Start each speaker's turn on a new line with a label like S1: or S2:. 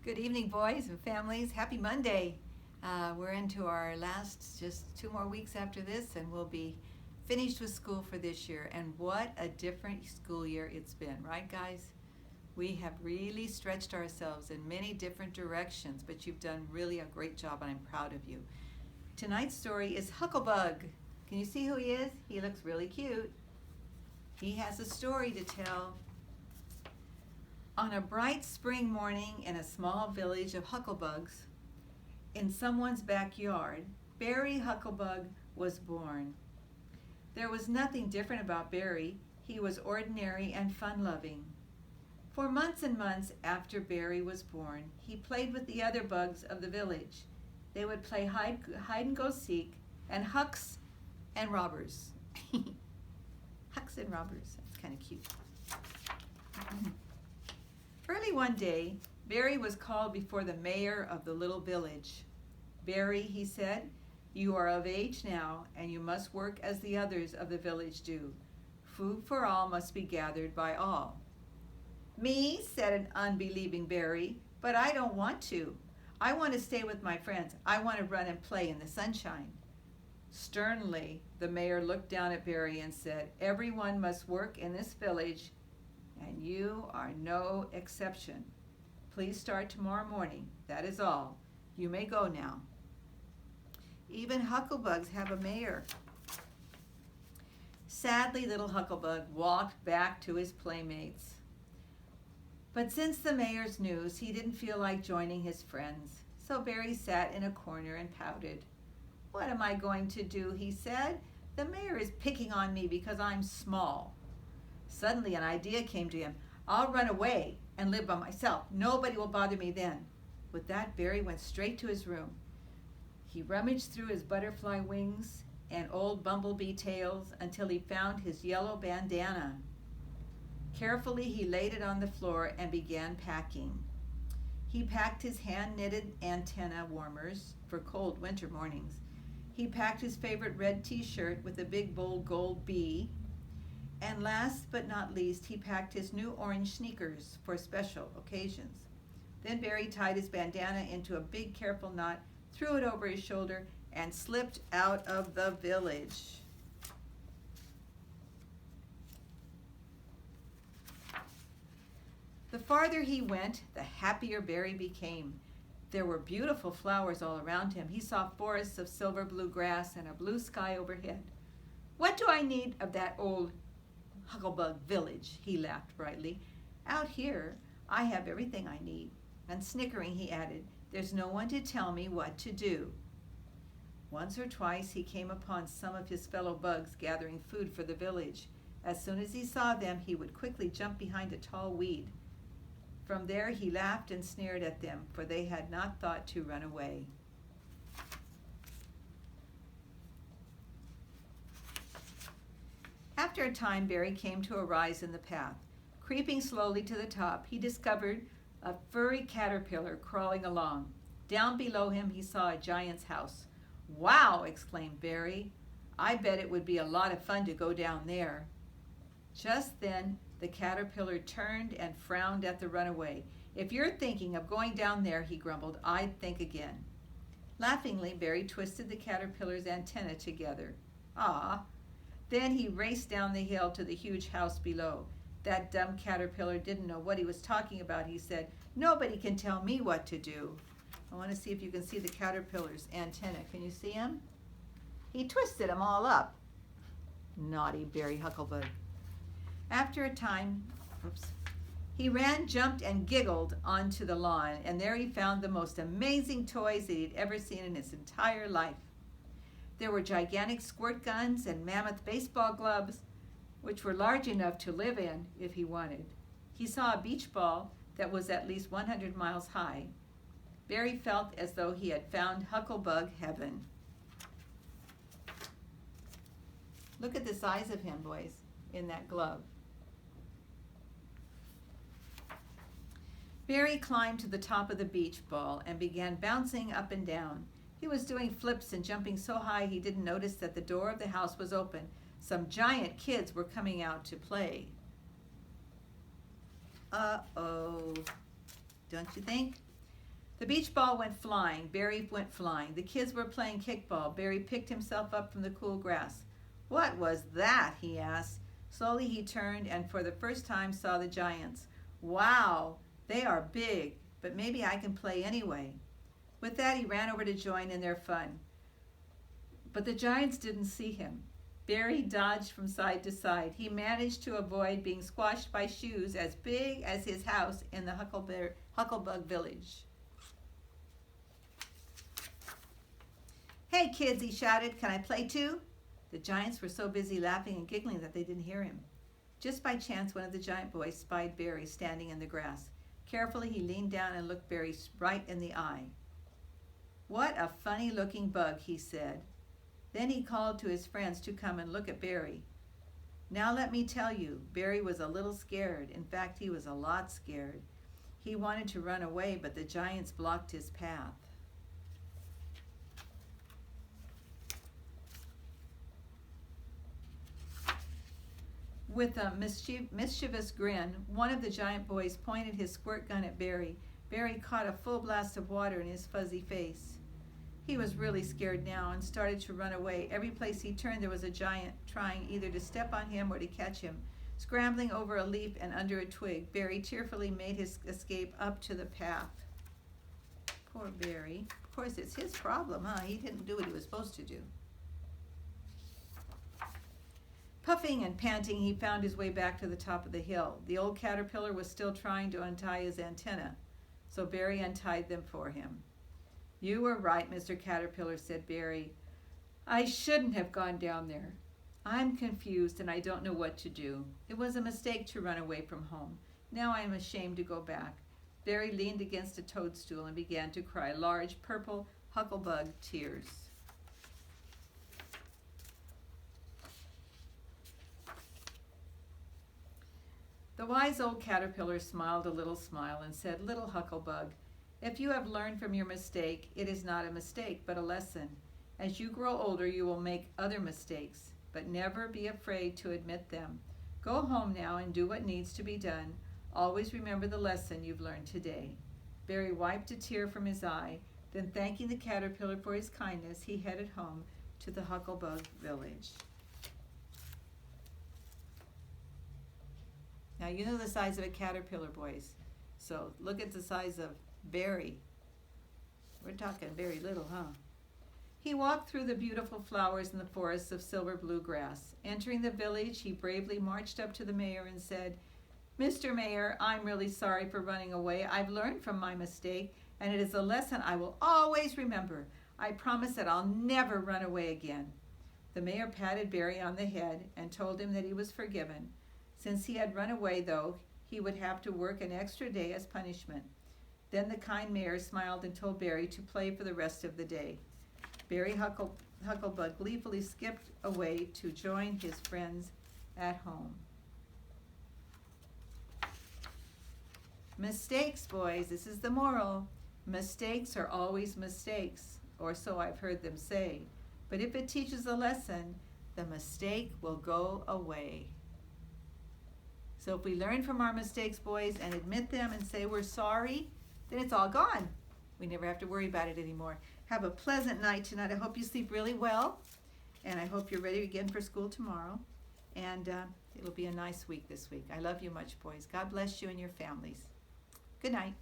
S1: Good evening, boys and families. Happy Monday. We're into our last, just 2 more weeks after this, and we'll be finished with school for this year. And what a different school year it's been, right, guys? We have really stretched ourselves in many different directions, but you've done really a great job, and I'm proud of you. Tonight's story is Hucklebug. Can you see who he is? He looks really cute. He has a story to tell. On a bright spring morning in a small village of hucklebugs, in someone's backyard, Barry Hucklebug was born. There was nothing different about Barry. He was ordinary and fun-loving. For months and months after Barry was born, he played with the other bugs of the village. They would play hide and go seek and hucks and robbers. Hucks and robbers. That's kind of cute. Early one day, Barry was called before the mayor of the little village. "Barry," he said, "you are of age now, and you must work as the others of the village do. Food for all must be gathered by all." "Me," said an unbelieving Barry, "but I don't want to. I want to stay with my friends. I want to run and play in the sunshine." Sternly, the mayor looked down at Barry and said, "Everyone must work in this village, and you are no exception. Please start tomorrow morning. That is all. You may go now." Even hucklebugs have a mayor. Sadly, little Hucklebug walked back to his playmates. But since the mayor's news, he didn't feel like joining his friends. So Barry sat in a corner and pouted. "What am I going to do?" he said. "The mayor is picking on me because I'm small." Suddenly an idea came to him. "I'll run away and live by myself. Nobody will bother me then." With that, Barry went straight to his room. He rummaged through his butterfly wings and old bumblebee tails until he found his yellow bandana. Carefully, he laid it on the floor and began packing. He packed his hand-knitted antenna warmers for cold winter mornings. He packed his favorite red t-shirt with a big bold gold bee. And last but not least, he packed his new orange sneakers for special occasions. Then Barry tied his bandana into a big careful knot, threw it over his shoulder, and slipped out of the village. The farther he went, the happier Barry became. There were beautiful flowers all around him. He saw forests of silver blue grass and a blue sky overhead. "What do I need of that old Hucklebug village?" he laughed brightly. "Out here, I have everything I need." And snickering, he added, "There's no one to tell me what to do." Once or twice he came upon some of his fellow bugs gathering food for the village. As soon as he saw them, he would quickly jump behind a tall weed. From there he laughed and sneered at them, for they had not thought to run away. After a time, Barry came to a rise in the path. Creeping slowly to the top, he discovered a furry caterpillar crawling along. Down below him, he saw a giant's house. "Wow!" exclaimed Barry. "I bet it would be a lot of fun to go down there." Just then, the caterpillar turned and frowned at the runaway. "If you're thinking of going down there," he grumbled, "I'd think again." Laughingly, Barry twisted the caterpillar's antennae together. "Ah!" Then he raced down the hill to the huge house below. That dumb caterpillar didn't know what he was talking about, he said. "Nobody can tell me what to do." I want to see if you can see the caterpillar's antenna. Can you see him? He twisted them all up. Naughty Barry Hucklebug. After a time, he ran, jumped, and giggled onto the lawn, and there he found the most amazing toys that he'd ever seen in his entire life. There were gigantic squirt guns and mammoth baseball gloves, which were large enough to live in if he wanted. He saw a beach ball that was at least 100 miles high. Barry felt as though he had found Hucklebug heaven. Look at the size of him, boys, in that glove. Barry climbed to the top of the beach ball and began bouncing up and down. He was doing flips and jumping so high he didn't notice that the door of the house was open. Some giant kids were coming out to play. Uh-oh, don't you think? The beach ball went flying. Barry went flying. The kids were playing kickball. Barry picked himself up from the cool grass. "What was that?" he asked. Slowly he turned and for the first time saw the giants. "Wow, they are big, but maybe I can play anyway." With that, he ran over to join in their fun. But the giants didn't see him. Barry dodged from side to side. He managed to avoid being squashed by shoes as big as his house in the Hucklebug village. "Hey kids," he shouted, "can I play too?" The giants were so busy laughing and giggling that they didn't hear him. Just by chance, one of the giant boys spied Barry standing in the grass. Carefully, he leaned down and looked Barry right in the eye. "What a funny-looking bug," he said. Then he called to his friends to come and look at Barry. Now let me tell you, Barry was a little scared. In fact, he was a lot scared. He wanted to run away, but the giants blocked his path. With a mischievous grin, one of the giant boys pointed his squirt gun at Barry. Barry caught a full blast of water in his fuzzy face. He was really scared now and started to run away. Every place he turned there was a giant trying either to step on him or to catch him. Scrambling over a leaf and under a twig, Barry tearfully made his escape up to the path. Poor Barry. Of course, it's his problem, huh? He didn't do what he was supposed to do. Puffing and panting, he found his way back to the top of the hill. The old caterpillar was still trying to untie his antenna, so Barry untied them for him. "You were right, Mr. Caterpillar," said Barry. "I shouldn't have gone down there. I'm confused and I don't know what to do. It was a mistake to run away from home. Now I am ashamed to go back." Barry leaned against a toadstool and began to cry large purple Hucklebug tears. The wise old caterpillar smiled a little smile and said, "Little Hucklebug, if you have learned from your mistake, it is not a mistake, but a lesson. As you grow older, you will make other mistakes, but never be afraid to admit them. Go home now and do what needs to be done. Always remember the lesson you've learned today." Barry wiped a tear from his eye, then thanking the caterpillar for his kindness, he headed home to the Hucklebug village. Now you know the size of a caterpillar, boys. So look at the size of Barry. We're talking very little, huh? He walked through the beautiful flowers in the forests of silver blue grass. Entering the village, he bravely marched up to the mayor and said, "Mr. Mayor, I'm really sorry for running away. I've learned from my mistake, and it is a lesson I will always remember. I promise that I'll never run away again." The mayor patted Barry on the head and told him that he was forgiven. Since he had run away, though, he would have to work an extra day as punishment. Then the kind mayor smiled and told Barry to play for the rest of the day. Barry Hucklebug gleefully skipped away to join his friends at home. Mistakes, boys, this is the moral. Mistakes are always mistakes, or so I've heard them say. But if it teaches a lesson, the mistake will go away. So if we learn from our mistakes, boys, and admit them and say we're sorry, then it's all gone. We never have to worry about it anymore. Have a pleasant night tonight. I hope you sleep really well, and I hope you're ready again for school tomorrow. And it'll be a nice week this week. I love you much, boys. God bless you and your families. Good night.